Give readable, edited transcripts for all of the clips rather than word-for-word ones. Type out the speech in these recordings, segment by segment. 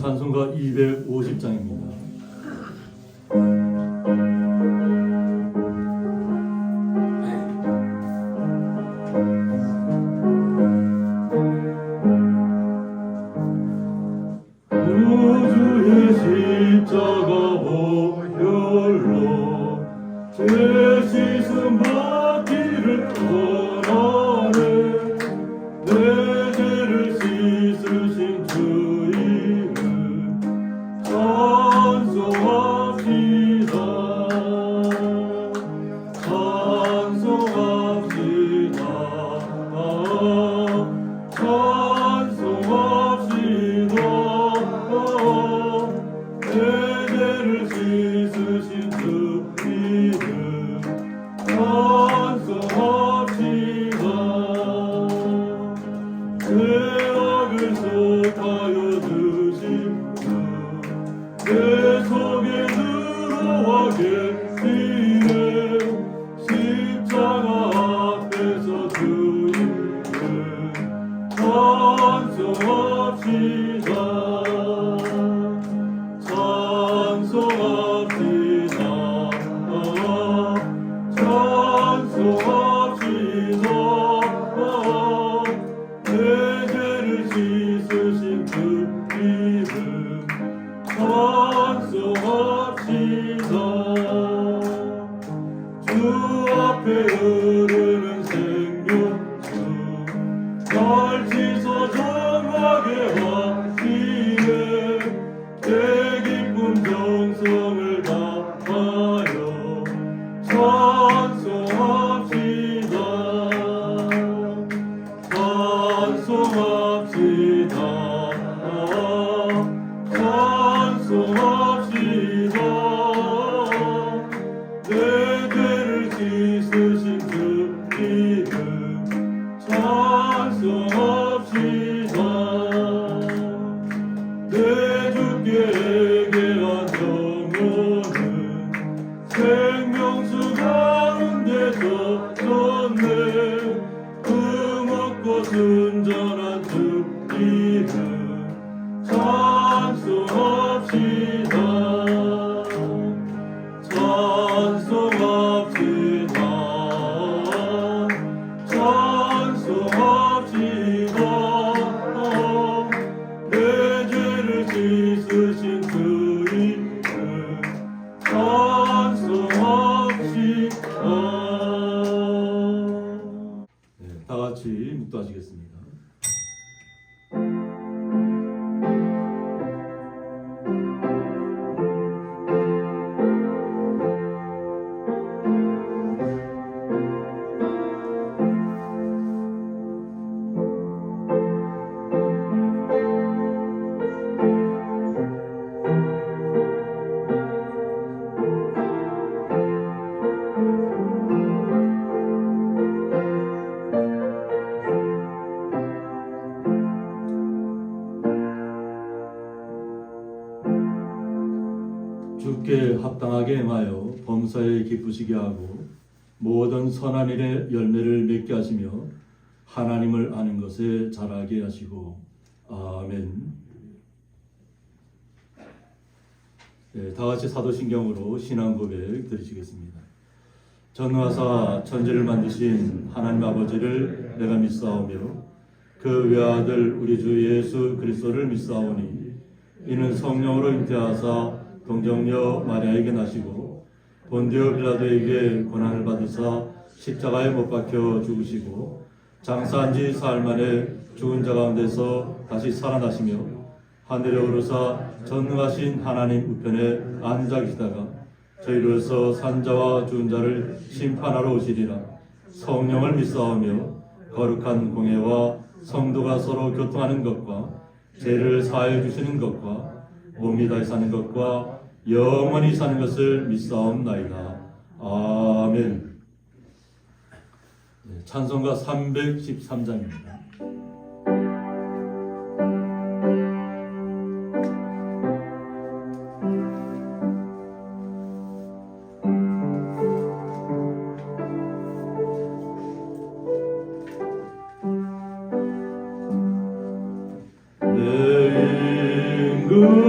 찬송가 250장입니다. 우주의 십자가 보혈로 제 씻음 받기를 원하네. 내 죄를 씻으신 주 이름 찬송합시다. 찬송합시다. 찬송합시다. 내 죄를 씻으신 주 이름 찬송합시다. 죄악을 속하여 드신 주 내 속에 들어와 계시네. 십자가 앞에서 주 이름 찬송합시다. 찬송합시다. 찬송합시다. 내 죄를 씻으신 주 이름 찬송합시다. 주 앞에 흐르는 생명수 날 씻어 정하게 하시네. 내 기쁜 정성을 다하여 찬송합시다. 찬송합시다. 찬송합시다. 내 죄를 씻으신 주 이름 찬송합시다. 내 주께 회개한 영혼은 생명수 가운데 젖었네. 금없고 순전한 주 이름 찬송합시다. 찬송합시다. 찬송합시다. 내 죄를 씻으신 주 이름 찬송합시다. 네, 다 같이 묵도하시겠습니다. 주께 합당하게 행하여 범사에 기쁘시게 하고 모든 선한 일의 열매를 맺게 하시며 하나님을 아는 것에 자라게 하시고 아멘. 네, 다 같이 사도신경으로 신앙 고백 드리시겠습니다. 전능하사 천지를 만드신 하나님 아버지를 내가 믿사오며 그 외아들 우리 주 예수 그리스도를 믿사오니 이는 성령으로 잉태하사 동정녀 마리아에게 나시고 본디오 빌라도에게 고난을 받으사 십자가에 못 박혀 죽으시고 장사한 지 사흘 만에 죽은 자 가운데서 다시 살아나시며 하늘에 오르사 전능하신 하나님 우편에 앉아 계시다가 저희로서 산자와 죽은 자를 심판하러 오시리라. 성령을 믿사오며 거룩한 공예와 성도가 서로 교통하는 것과 죄를 사하여 주시는 것과 몸이 다시 사는 것과 영원히 사는 것을 믿사옵나이다. 아멘. 네, 찬송가 313장입니다. 내 임금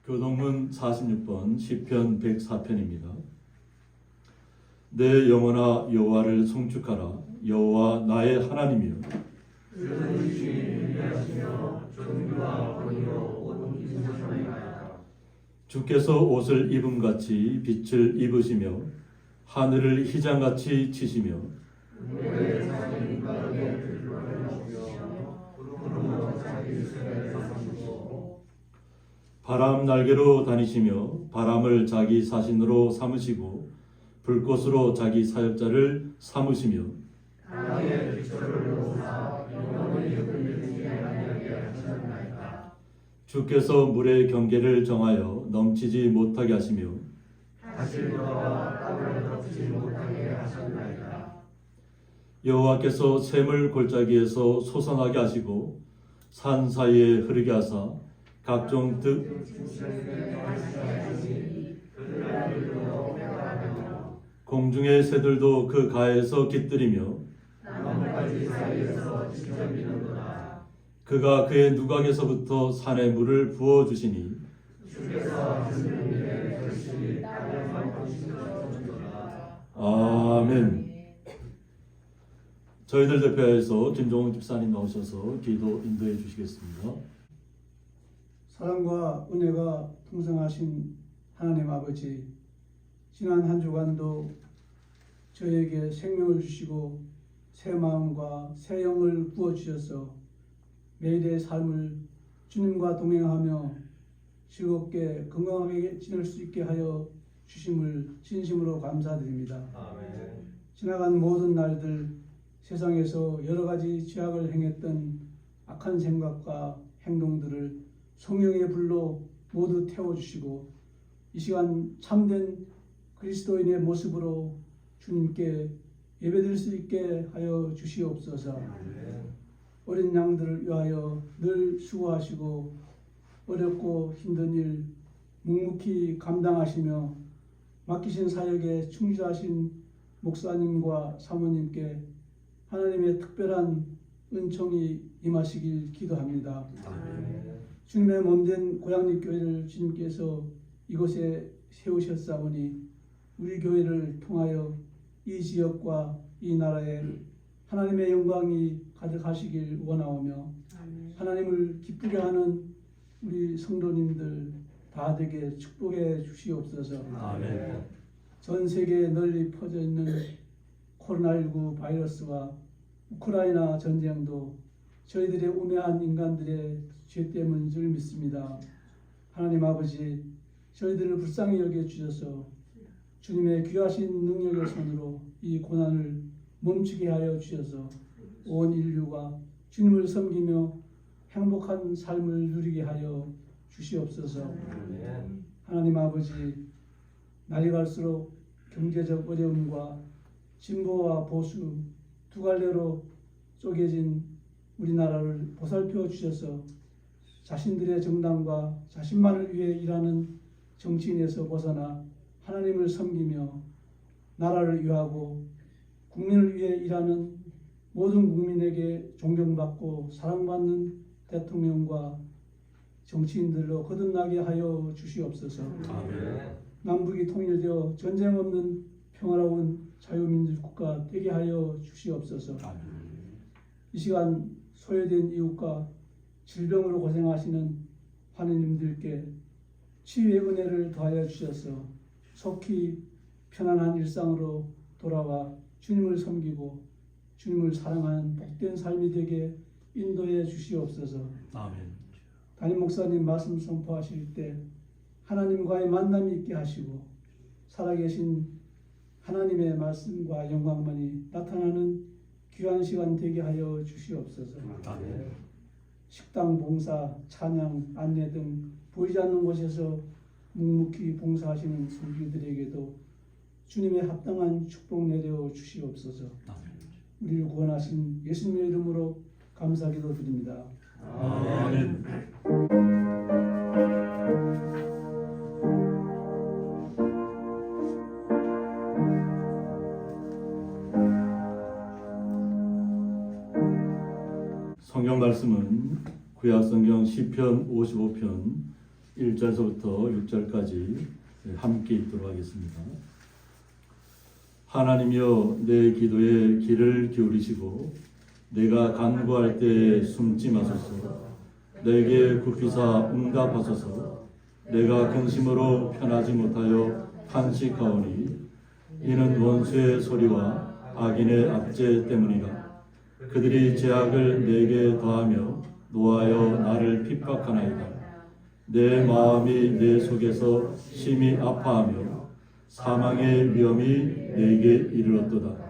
교동문 46번 시편 104편입니다. 내 영혼아 여호와를 송축하라. 여호와 나의 하나님이여. 주께서 옷을 입음같이 빛을 입으시며 하늘을 휘장같이 치시며 바람 날개로 다니시며 바람을 자기 사신으로 삼으시고 불꽃으로 자기 사역자를 삼으시며 주께서 물의 경계를 정하여 넘치지 못하게 하시며 여호와께서 샘을 골짜기에서 솟아나게 하시고 산 사이에 흐르게 하사 각종 공중의 새들도 그 가에서 깃들이며 그가 그의 누각에서부터 산에 물을 부어주시니 아멘. 저희들 대표해서 김종훈 집사님 나오셔서 기도 인도해 주시겠습니다. 사랑과 은혜가 풍성하신 하나님 아버지, 지난 한 주간도 저에게 생명을 주시고 새 마음과 새 영을 부어주셔서 매일의 삶을 주님과 동행하며 즐겁게 건강하게 지낼 수 있게 하여 주심을 진심으로 감사드립니다. 아멘. 지나간 모든 날들 세상에서 여러 가지 죄악을 행했던 악한 생각과 행동들을 성령의 불로 모두 태워주시고 이 시간 참된 그리스도인의 모습으로 주님께 예배드릴 수 있게 하여 주시옵소서. 어린 양들을 위하여 늘 수고하시고 어렵고 힘든 일 묵묵히 감당하시며 맡기신 사역에 충실하신 목사님과 사모님께 하나님의 특별한 은총이 임하시길 기도합니다. 주님의 몸된 고향리 교회를 주님께서 이곳에 세우셨사오니 우리 교회를 통하여 이 지역과 이 나라에 하나님의 영광이 가득하시길 원하오며 하나님을 기쁘게 하는 우리 성도님들 다 되게 축복해 주시옵소서. 아멘. 전 세계에 널리 퍼져 있는 코로나19 바이러스와 우크라이나 전쟁도 저희들의 우매한 인간들의 죄 때문인 줄 믿습니다. 하나님 아버지, 저희들을 불쌍히 여겨 주셔서 주님의 귀하신 능력의 손으로 이 고난을 멈추게 하여 주셔서 온 인류가 주님을 섬기며 행복한 삶을 누리게 하여 주시옵소서. 하나님 아버지, 날이 갈수록 경제적 어려움과 진보와 보수 두 갈래로 쪼개진 우리나라를 보살펴 주셔서 자신들의 정당과 자신만을 위해 일하는 정치인에서 벗어나 하나님을 섬기며 나라를 위하고 국민을 위해 일하는 모든 국민에게 존경받고 사랑받는 대통령과 정치인들로 거듭나게 하여 주시옵소서. 아멘. 남북이 통일되어 전쟁 없는 평화로운 자유민주 국가 되게 하여 주시옵소서. 이 시간 소외된 이웃과 질병으로 고생하시는 하느님들께 치유의 은혜를 더하여 주셔서 속히 편안한 일상으로 돌아와 주님을 섬기고 주님을 사랑하는 복된 삶이 되게 인도해 주시옵소서. 아멘. 담임 목사님 말씀 선포하실 때 하나님과의 만남이 있게 하시고 살아계신 하나님의 말씀과 영광만이 나타나는 귀한 시간 되게 하여 주시옵소서. 아멘. 식당 봉사, 찬양, 안내 등 보이지 않는 곳에서 묵묵히 봉사하시는 성도들에게도 주님의 합당한 축복 내려 주시옵소서. 아멘. 우리를 구원하신 예수님의 이름으로 감사기도 드립니다. 아멘. 성경 말씀은 구약성경 시편 55편 1절서부터 6절까지 함께 읽도록 하겠습니다. 하나님이여 내 기도에 귀를 기울이시고 내가 간구할 때에 숨지 마소서. 내게 굽히사 응답하소서. 내가 근심으로 편하지 못하여 탄식하오니 이는 원수의 소리와 악인의 압제 때문이라. 그들이 죄악을 내게 더하며 노하여 나를 핍박하나이다. 내 마음이 내 속에서 심히 아파하며 사망의 위험이 내게 이르렀도다.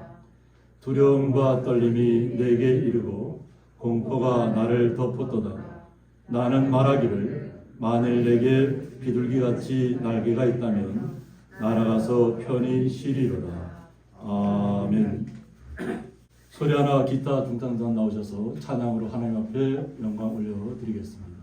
두려움과 떨림이 내게 이르고 공포가 나를 덮었도다. 나는 말하기를 만일 내게 비둘기같이 날개가 있다면 날아가서 편히 쉬리로다. 아멘. 소리하나 기타 중탄단 나오셔서 찬양으로 하나님 앞에 영광 올려드리겠습니다.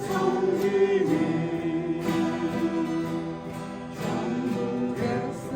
성님이 전국에서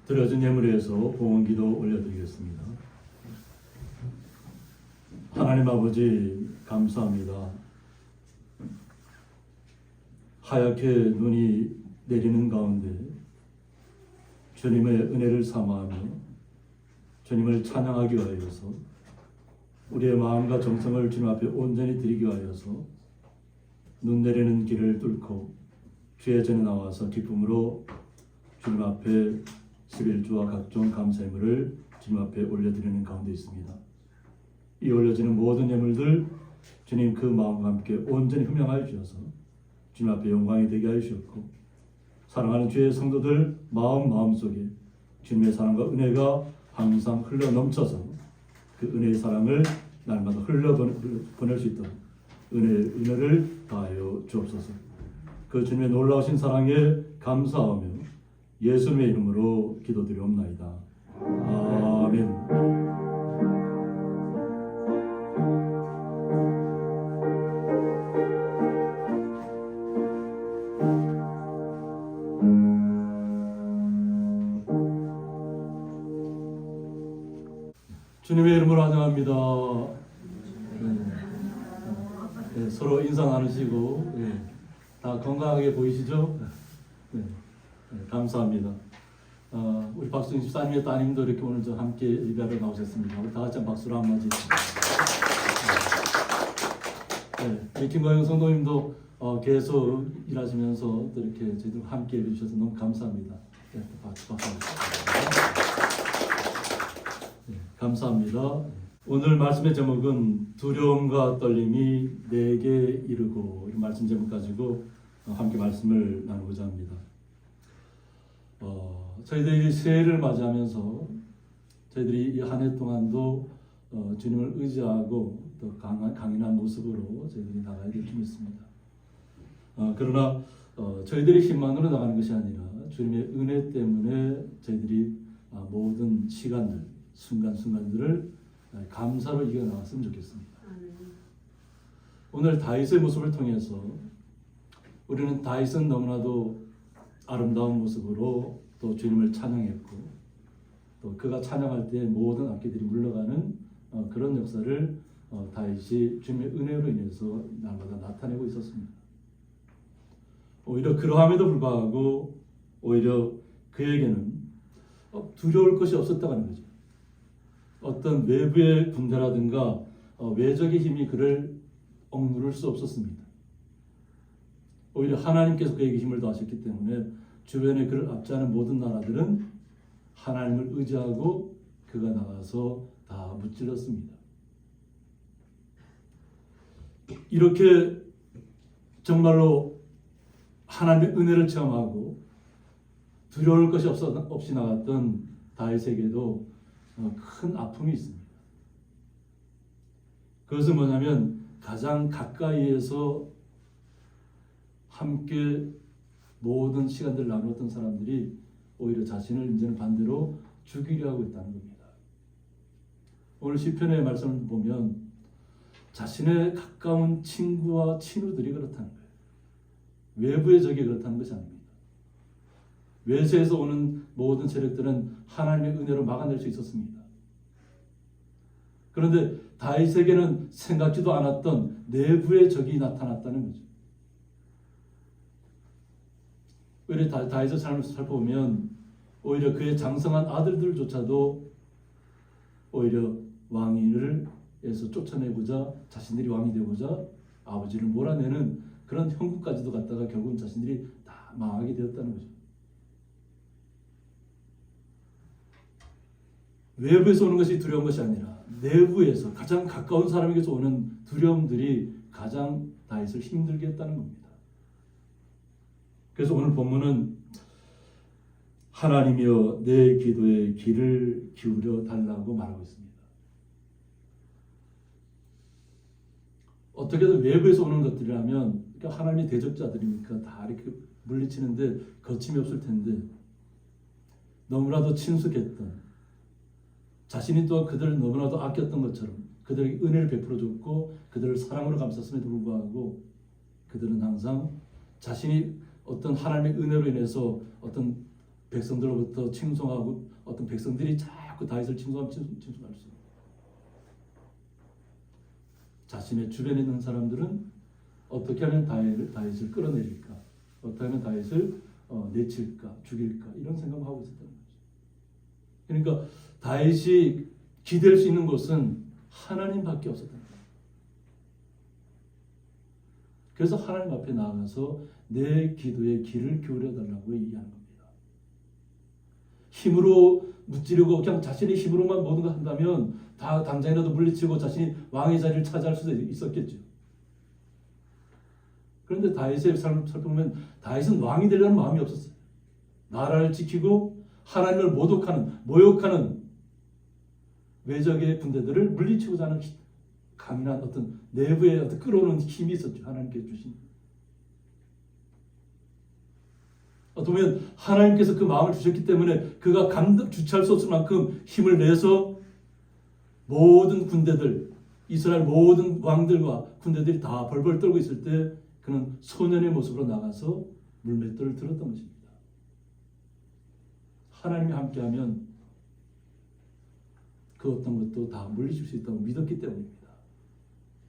드려진 예물에서 봉헌기도 올려드리겠습니다. 하나님 아버지 감사합니다. 하얗게 눈이 내리는 가운데 주님의 은혜를 삼아하며 주님을 찬양하기 위하여서 우리의 마음과 정성을 주님 앞에 온전히 드리기 위하여서 눈 내리는 길을 뚫고 주의 전에 나와서 기쁨으로 주님 앞에 11주와 각종 감사예물을 주님 앞에 올려드리는 가운데 있습니다. 이 올려지는 모든 예물들 주님 그 마음과 함께 온전히 흠양하여 주셔서 주님 앞에 영광이 되게 하여 주셨고, 사랑하는 주의 성도들 마음속에 주님의 사랑과 은혜가 항상 흘러 넘쳐서 그 은혜의 사랑을 날마다 흘러 보낼 수 있도록 은혜를 다하여 주옵소서. 그 주님의 놀라우신 사랑에 감사하며 예수님의 이름으로 기도드리옵나이다. 아멘. 주님의 이름으로 환영합니다. 네, 서로 인사 나누시고 다 건강하게 보이시죠? 네, 감사합니다. 우리 박수영 집사님의 따님도 이렇게 오늘 저 함께 예배하러 나오셨습니다. 우리 다 같이 박수로 한마디. 미팅거영 성도님도 계속 일하시면서 또 이렇게 저희들 함께 해주셔서 너무 감사합니다. 박수. 감사합니다. 오늘 말씀의 제목은 두려움과 떨림이 내게 이르고, 이런 말씀 제목 가지고 함께 말씀을 나누고자 합니다. 저희들이 새해를 맞이하면서 저희들이 이 한 해 동안도 주님을 의지하고 또 강인한 모습으로 저희들이 나가야 될 줄 믿습니다. 그러나 저희들의 힘만으로 나가는 것이 아니라 주님의 은혜 때문에 저희들이 모든 시간들, 순간순간들을 감사로 이겨나갔으면 좋겠습니다. 오늘 다윗의 모습을 통해서 우리는 다윗은 너무나도 아름다운 모습으로 또 주님을 찬양했고, 또 그가 찬양할 때 모든 악기들이 물러가는 그런 역사를 다윗이 주님의 은혜로 인해서 날마다 나타내고 있었습니다. 오히려 그러함에도 불구하고 오히려 그에게는 두려울 것이 없었다고 하는 거죠. 어떤 외부의 군대라든가 외적의 힘이 그를 억누를 수 없었습니다. 오히려 하나님께서 그에게 힘을 더하셨기 때문에 주변에 그를 압제하는 모든 나라들은 하나님을 의지하고 그가 나가서 다 무찔렀습니다. 이렇게 정말로 하나님의 은혜를 체험하고 두려울 것이 없이 나갔던 다윗에게도 큰 아픔이 있습니다. 그것은 뭐냐면 가장 가까이에서 함께 모든 시간들을 나누었던 사람들이 오히려 자신을 이제는 반대로 죽이려 하고 있다는 겁니다. 오늘 시편의 말씀을 보면 자신의 가까운 친구와 친구들이 그렇다는 거예요. 외부의 적이 그렇다는 것이 아닙니다. 외세에서 오는 모든 세력들은 하나님의 은혜로 막아낼 수 있었습니다. 그런데 다윗에게는 생각지도 않았던 내부의 적이 나타났다는 거죠. 오히려 다윗의 삶을 살펴보면 오히려 그의 장성한 아들들조차도 오히려 왕위를 에서 쫓아내고자 자신들이 왕이 되고자 아버지를 몰아내는 그런 형국까지도 갔다가 결국은 자신들이 다 망하게 되었다는 거죠. 외부에서 오는 것이 두려운 것이 아니라 내부에서 가장 가까운 사람에게서 오는 두려움들이 가장 다윗을 힘들게 했다는 겁니다. 그래서 오늘 본문은 하나님이여 내 기도에 귀를 기울여 달라고 말하고 있습니다. 어떻게든 외부에서 오는 것들이라면 그러니까 하나님의 대적자들이니까 다 이렇게 물리치는데 거침이 없을 텐데 너무나도 친숙했던 자신이 또 그들을 너무나도 아꼈던 것처럼 그들에게 은혜를 베풀어 줬고 그들을 사랑으로 감쌌음에도 불구하고 그들은 항상 자신이 어떤 하나님의 은혜로 인해서 어떤 백성들로부터 칭송하고 어떤 백성들이 자꾸 다윗을 칭송할 수 자신의 주변에 있는 사람들은 어떻게 하면 다윗을 끌어내릴까, 어떻게 하면 다윗을 내칠까, 죽일까 이런 생각을 하고 있었다는 거죠. 그러니까 다윗이 기댈 수 있는 곳은 하나님밖에 없었다는 거예요. 그래서 하나님 앞에 나아가서 내 기도에 귀를 기울여 달라고 얘기하는 겁니다. 힘으로 무찌르고 그냥 자신의 힘으로만 모든 걸 한다면 다 당장이라도 물리치고 자신이 왕의 자리를 차지할 수도 있었겠죠. 그런데 다윗의 삶을 살펴보면 다윗은 왕이 되려는 마음이 없었어요. 나라를 지키고 하나님을 모욕하는 외적의 군대들을 물리치고자 하는 강인한 어떤 내부의 어떤 끌어오는 힘이 있었죠. 하나님께서 주신. 어쩌면 하나님께서 그 마음을 주셨기 때문에 그가 주체할 수 없을 만큼 힘을 내서 모든 군대들, 이스라엘 모든 왕들과 군대들이 다 벌벌 떨고 있을 때 그는 소년의 모습으로 나가서 물맷돌을 들었던 것입니다. 하나님이 함께하면 그 어떤 것도 다 물리칠 수 있다고 믿었기 때문입니다.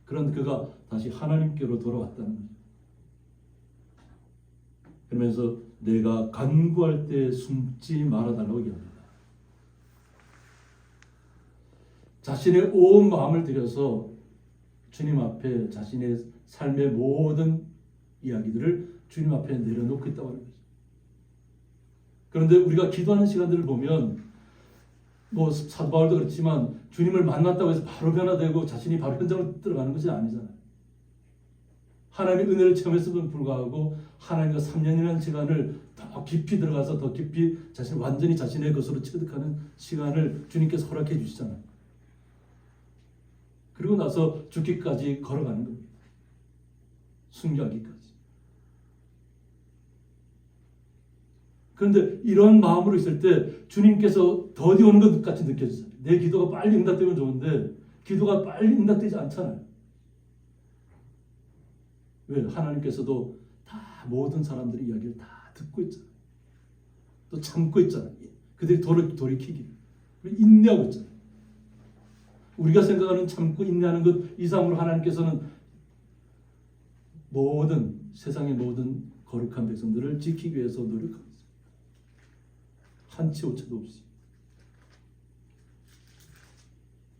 그런 그가 다시 하나님께로 돌아왔다는 거죠. 그러면서 내가 간구할 때 숨지 말아달라고 얘기합니다. 자신의 온 마음을 들여서 주님 앞에 자신의 삶의 모든 이야기들을 주님 앞에 내려놓고 있다고 하는 거죠. 그런데 우리가 기도하는 시간들을 보면 사도 바울도 그렇지만 주님을 만났다고 해서 바로 변화되고 자신이 바로 현장으로 들어가는 것이 아니잖아요. 하나님의 은혜를 체험했음에도 불구하고 하나님과 3년이라는 시간을 더 깊이 들어가서 더 깊이 완전히 자신의 것으로 체득하는 시간을 주님께서 허락해 주시잖아요. 그리고 나서 죽기까지 걸어가는 겁니다. 순교하기까지. 그런데 이런 마음으로 있을 때 주님께서 더디 오는 것 같이 느껴지잖아요. 내 기도가 빨리 응답되면 좋은데 기도가 빨리 응답되지 않잖아요. 왜? 하나님께서도 다 모든 사람들의 이야기를 다 듣고 있잖아요. 또 참고 있잖아요. 그들이 돌이키기 인내하고 있잖아요. 우리가 생각하는 참고 인내하는 것 이상으로 하나님께서는 세상의 모든 거룩한 백성들을 지키기 위해서 노력하고 있습니다. 한치 오차도 없이.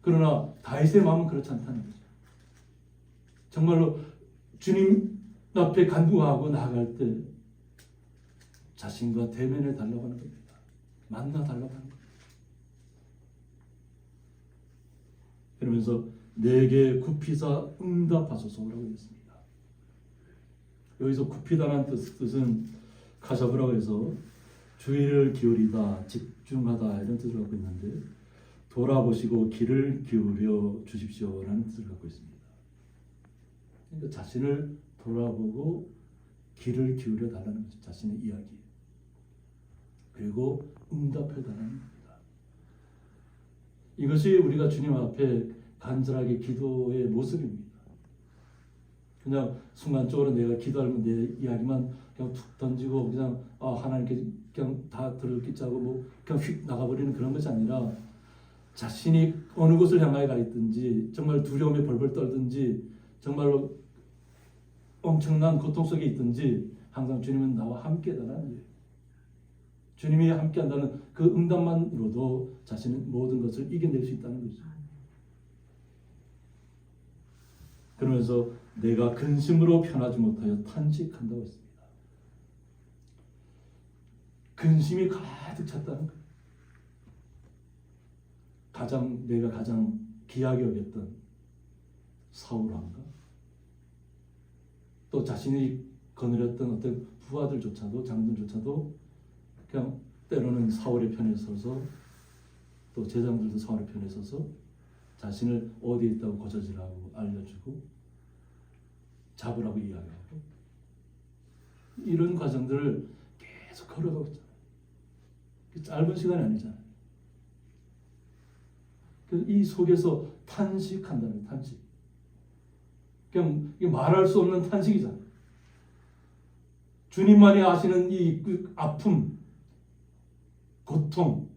그러나 다윗의 마음은 그렇지 않다는 거죠. 정말로 주님 앞에 간구하고 나아갈 때 자신과 대면해 달라고 하는 겁니다. 만나 달라고 하는 겁니다. 그러면서 내게 굽히사 응답하소서라고 했습니다. 여기서 굽히다라는 뜻은 카사브라고 해서 주의를 기울이다, 집중하다 이런 뜻을 갖고 있는데 돌아보시고 귀를 기울여 주십시오라는 뜻을 갖고 있습니다. 그러니까 자신을 돌아보고 귀를 기울여 달라는 거죠. 자신의 이야기. 그리고 응답해 달라는 겁니다. 이것이 우리가 주님 앞에 간절하게 기도의 모습입니다. 그냥 순간적으로 내가 기도하면 내 이야기만 그냥 툭 던지고 그냥 하나님께 그냥 다 들었겠자고 뭐 그냥 휙 나가버리는 그런 것이 아니라 자신이 어느 곳을 향하여 가 있든지 정말 두려움에 벌벌 떨든지 정말로 엄청난 고통 속에 있든지 항상 주님은 나와 함께다라는 거예요. 주님이 함께한다는 그 응답만으로도 자신은 모든 것을 이겨낼 수 있다는 거죠. 그러면서 내가 근심으로 편하지 못하여 탄식한다고 했습니다. 근심이 가득 찼다는 거예요. 내가 가장 귀하게 여겼던 사울 왕과 또 자신이 거느렸던 어떤 부하들조차도 장군조차도 그냥 때로는 사울의 편에 서서 또 제장들도 사울의 편에 서서 자신을 어디에 있다고 고저지라고 알려주고 잡으라고 이야기하고 이런 과정들을 계속 걸어가고 있잖아요. 짧은 시간이 아니잖아요. 그래서 이 속에서 탄식한다는 거예요. 탄식. 그냥 말할 수 없는 탄식이잖아요. 주님만이 아시는 이 아픔, 고통,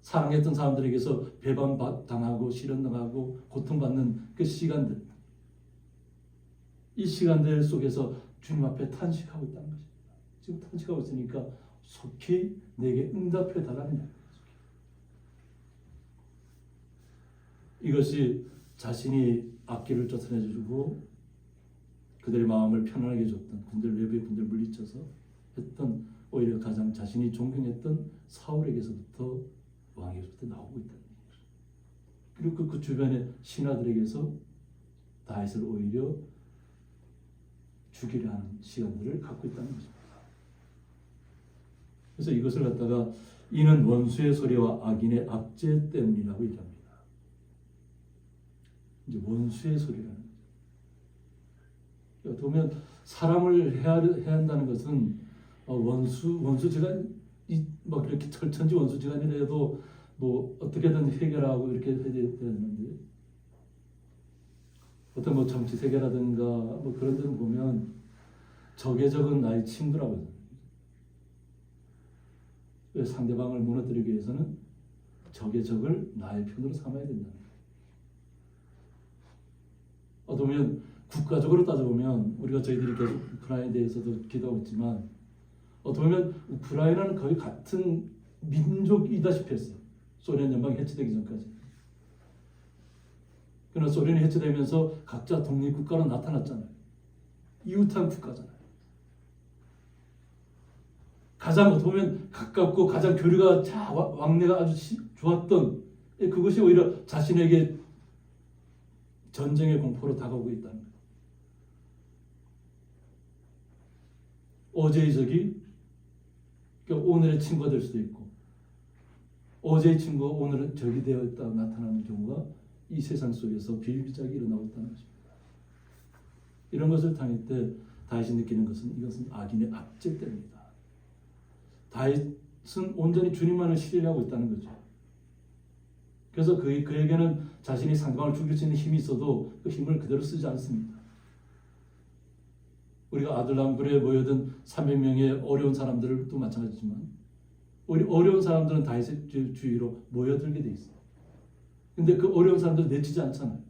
사랑했던 사람들에게서 배반당하고 실현당하고 고통받는 그 시간들, 이 시간들 속에서 주님 앞에 탄식하고 있다는 것입니다. 지금 탄식하고 있으니까 속히 내게 응답해 달라는 거예요. 이것이 자신이 악기를 쫓아내주고 그들의 마음을 편안하게 해줬던 외부의 군대를 물리쳐서 했던 오히려 가장 자신이 존경했던 사울에게서부터 왕에게서부터 나오고 있다는 거죠. 그리고 그 주변의 신하들에게서 다윗을 오히려 죽이려 하는 시간들을 갖고 있다는 것입니다. 그래서 이것을 갖다가 이는 원수의 소리와 악인의 압제 때문이라고 얘기합니다. 이제 원수의 소리라는 거죠. 어떻게 보면 사람을 해야 한다는 것은 원수지간 막 이렇게 철천지 원수지간이라도 뭐 어떻게든 해결하고 이렇게 해야 되는데 어떤 뭐 정치 세계라든가 뭐 그런 데는 보면 적의 적은 나의 친구라고 해요. 왜 상대방을 무너뜨리기 위해서는 적의 적을 나의 편으로 삼아야 된다는 거예요. 어떻게 보면 국가적으로 따져보면 우리가 저희들이 계속 우크라이나에 대해서도 기도하고 있지만 어떻게 보면 우크라이나는 거의 같은 민족이다시피 했어요. 소련 연방이 해체되기 전까지. 그러나 소련이 해체되면서 각자 독립국가로 나타났잖아요. 이웃한 국가잖아요. 가장 어떻게 보면 가깝고 가장 교류가 왕래가 아주 좋았던 그것이 오히려 자신에게 전쟁의 공포로 다가오고 있다는 거예요. 어제의 적이 오늘의 친구가 될 수도 있고 어제의 친구가 오늘은 적이 되어 있다고 나타나는 경우가 이 세상 속에서 비일비재하게 일어나고 있다는 것입니다. 이런 것을 당할 때 다윗이 느끼는 것은 이것은 악인의 압제 때문이다. 다윗은 온전히 주님만을 신뢰하고 있다는 거죠. 그래서 그에게는 자신이 상대방을 죽일 수 있는 힘이 있어도 그 힘을 그대로 쓰지 않습니다. 우리가 아들람굴에 모여든 300명의 어려운 사람들도 마찬가지지만 우리 어려운 사람들은 다윗의 주위로 모여들게 돼 있어요. 근데 그 어려운 사람들 내치지 않잖아요.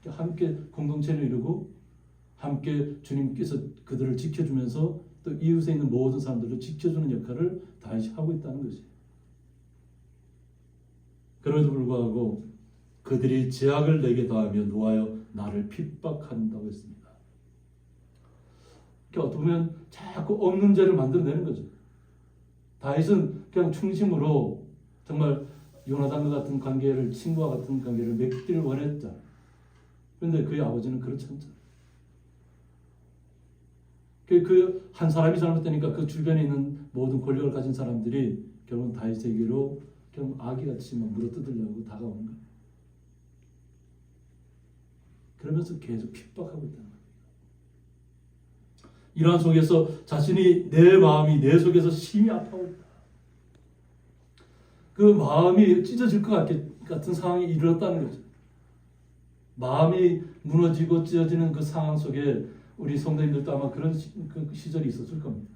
함께 공동체를 이루고 함께 주님께서 그들을 지켜주면서 또 이웃에 있는 모든 사람들을 지켜주는 역할을 다윗이 하고 있다는 것이에요. 그럼에도 불구하고 그들이 제약을 내게 더하며 노하여 나를 핍박한다고 했습니다. 그러니까 어떻게 보면 자꾸 없는 죄를 만들어내는 거죠. 다윗은 그냥 충심으로 정말 요나단과 같은 관계를 친구와 같은 관계를 맺기를 원했다. 그런데 그의 아버지는 그렇지 않잖아요. 그 한 사람이 잘못되니까 그 주변에 있는 모든 권력을 가진 사람들이 결국은 다윗에게로 그냥 아기같이 막 물어뜯으려고 다가오는 거예요. 그러면서 계속 핍박하고 있다는 거예요. 이러한 속에서 자신이 내 마음이 내 속에서 심히 아파하고 있다. 그 마음이 찢어질 것 같은 상황이 이르렀다는 거죠. 마음이 무너지고 찢어지는 그 상황 속에 우리 성도님들도 아마 그런 그 시절이 있었을 겁니다.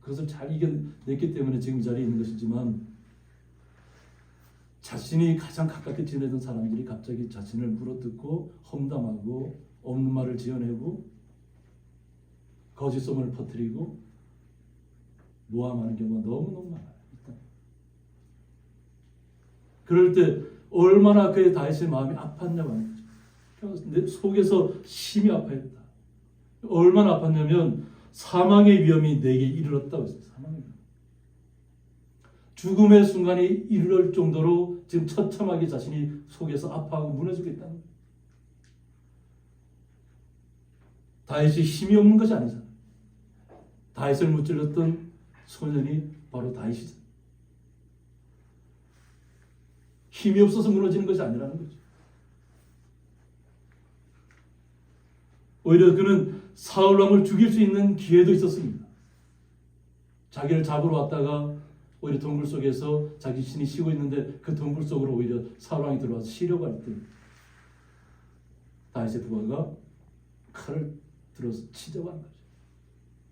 그것을 잘 이겨냈기 때문에 지금 이 자리에 있는 것이지만 자신이 가장 가깝게 지내던 사람들이 갑자기 자신을 물어뜯고 험담하고 없는 말을 지어내고 거짓 소문을 퍼뜨리고 모함하는 경우가 너무너무 많아요. 일단. 그럴 때 얼마나 그의 다윗의 마음이 아팠냐고 하는 거죠. 내 속에서 심히 아파했다. 얼마나 아팠냐면 사망의 위험이 내게 이르렀다고 했어요. 사망의 위험. 죽음의 순간이 이르를 정도로 지금 처참하게 자신이 속에서 아파하고 무너지고 있다는 거예요. 다윗이 힘이 없는 것이 아니잖아요. 다윗을 무찔렀던 소년이 바로 다윗이잖아요. 힘이 없어서 무너지는 것이 아니라는 거죠. 오히려 그는 사울 왕을 죽일 수 있는 기회도 있었습니다. 자기를 잡으러 왔다가 오히려 동굴 속에서 자기 신이 쉬고 있는데 그 동굴 속으로 오히려 사울 왕이 들어와서 쉬려고 할 때 다윗의 부하가 칼을 들어서 치자고 한 거죠.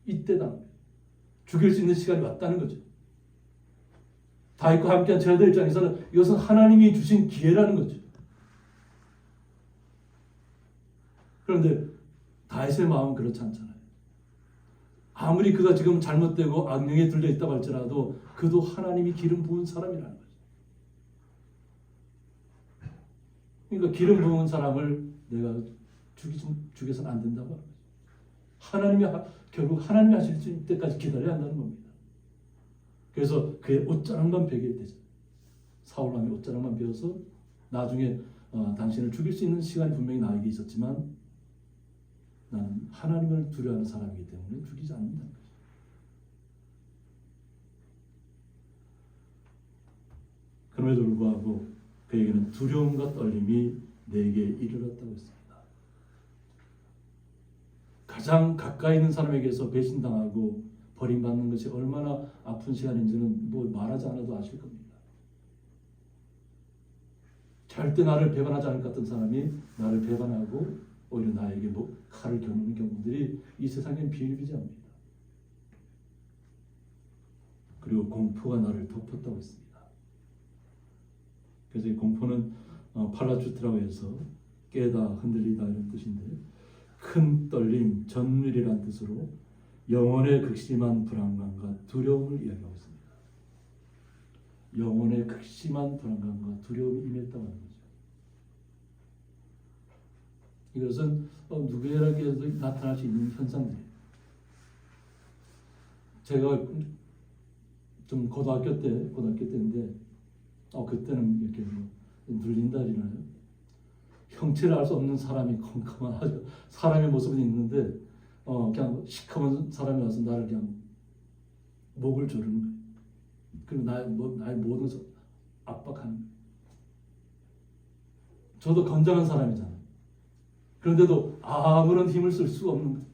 이때다 죽일 수 있는 시간이 왔다는 거죠. 다윗과 함께한 제자들 입장에서는 이것은 하나님이 주신 기회라는 거죠. 그런데 다윗의 마음은 그렇지 않잖아요. 아무리 그가 지금 잘못되고 악령에 들려 있다고 할지라도 그도 하나님이 기름 부은 사람이라는 거죠. 그러니까 기름 부은 사람을 내가 죽여서는 안 된다고 하는 거죠. 결국 하나님이 하실 때까지 기다려야 한다는 겁니다. 그래서 그의 옷자락만 베게 되죠. 사울 왕의 옷자락만 베어서 나중에 당신을 죽일 수 있는 시간이 분명히 나에게 있었지만 나는 하나님을 두려워하는 사람이기 때문에 죽이지 않는다는 거죠. 그럼에도 불구하고 그에게는 두려움과 떨림이 내게 이르렀다고 했습니다. 가장 가까이 있는 사람에게서 배신당하고 버림받는 것이 얼마나 아픈 시간인지는 뭐 말하지 않아도 아실 겁니다. 절대 나를 배반하지 않을 것 같은 사람이 나를 배반하고 오히려 나에게 칼을 겨누는 경우들이 이 세상엔 비일비재합니다. 그리고 공포가 나를 덮었다고 했습니다. 그래서 이 공포는 팔라주트라고 해서 깨다, 흔들리다 이런 뜻인데 큰 떨림, 전율이란 뜻으로 영혼의 극심한 불안감과 두려움을 이야기하고 있습니다. 영혼의 극심한 불안감과 두려움이 임했다고 하는 거죠. 이것은 누구에게도 나타날 수 있는 현상들이에요. 제가 좀 고등학교 때인데 그때는 이렇게 눌린다 이러나요? 형체를 알 수 없는 사람이 컴컴한 아주 사람의 모습은 있는데 그냥 시커먼 사람이 와서 나를 그냥 목을 조르는 거예요. 그리고 나의 모든 것을 압박하는 거예요. 저도 건장한 사람이잖아요. 그런데도 아무런 힘을 쓸 수가 없는 거예요.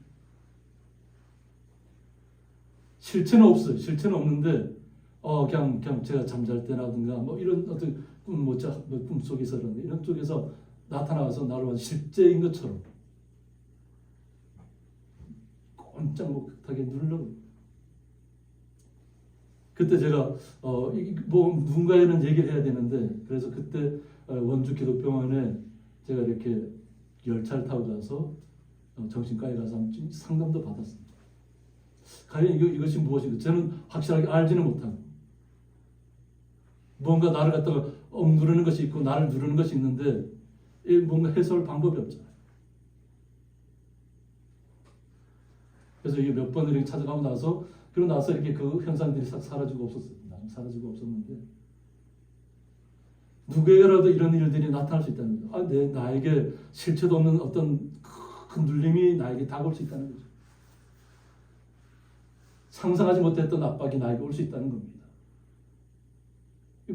실체는 없어요. 실체는 없는데 그냥 제가 잠잘 때라든가 이런 어떤 꿈 속에서라든가 이런 쪽에서 나타나서 나를 실제인 것처럼 꼼짝 못하게 누르려고. 그때 제가 누군가에는 얘기를 해야 되는데 그래서 그때 원주 기독병원에 제가 이렇게 열차를 타고 가서 정신과에 가서 상담도 받았습니다. 과연 이것이 무엇인가 저는 확실하게 알지는 못하고 뭔가 나를 갖다가 누르는 것이 있고 나를 누르는 것이 있는데 뭔가 해설 방법이 없잖아요. 그래서 이게 몇 번 이렇게 찾아가고 나서 그러고 나서 이렇게 그 현상들이 사라지고 없었습니다. 사라지고 없었는데 누구에게라도 이런 일들이 나타날 수 있다는 거죠. 나에게 실체도 없는 어떤 큰 눌림이 나에게 다가올 수 있다는 거죠. 상상하지 못했던 압박이 나에게 올 수 있다는 겁니다.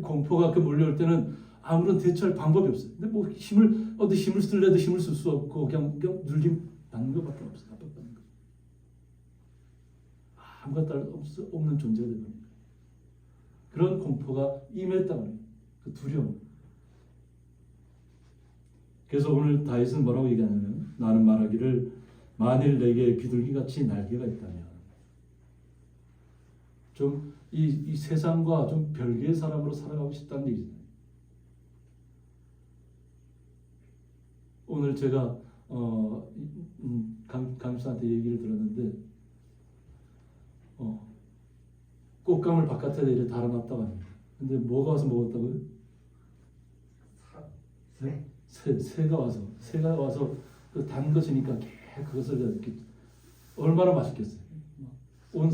공포가 그 몰려올 때는 아무런 대처할 방법이 없어요. 근데 뭐 어디 힘을 쓸래도 힘을 쓸 수 없고 그냥 눌림 받는 것밖에 없어요. 압박받는 거. 아무것도 없는 존재가 되는 그런 공포가 임했단 말이에요. 그 두려움. 그래서 오늘 다윗은 뭐라고 얘기하냐면 나는 말하기를 만일 내게 비둘기같이 날개가 있다면 좀 이 세상과 좀 별개의 사람으로 살아가고 싶다는 얘기잖아요. 오늘 제가 강사한테 얘기를 들었는데 꽃감을 바깥에 이렇게 달아놨다고 합니다. 근데 뭐가 와서 먹었다고요? 새가 와서 그 단 것이니까 그것을 이렇게 얼마나 맛있겠어요. 온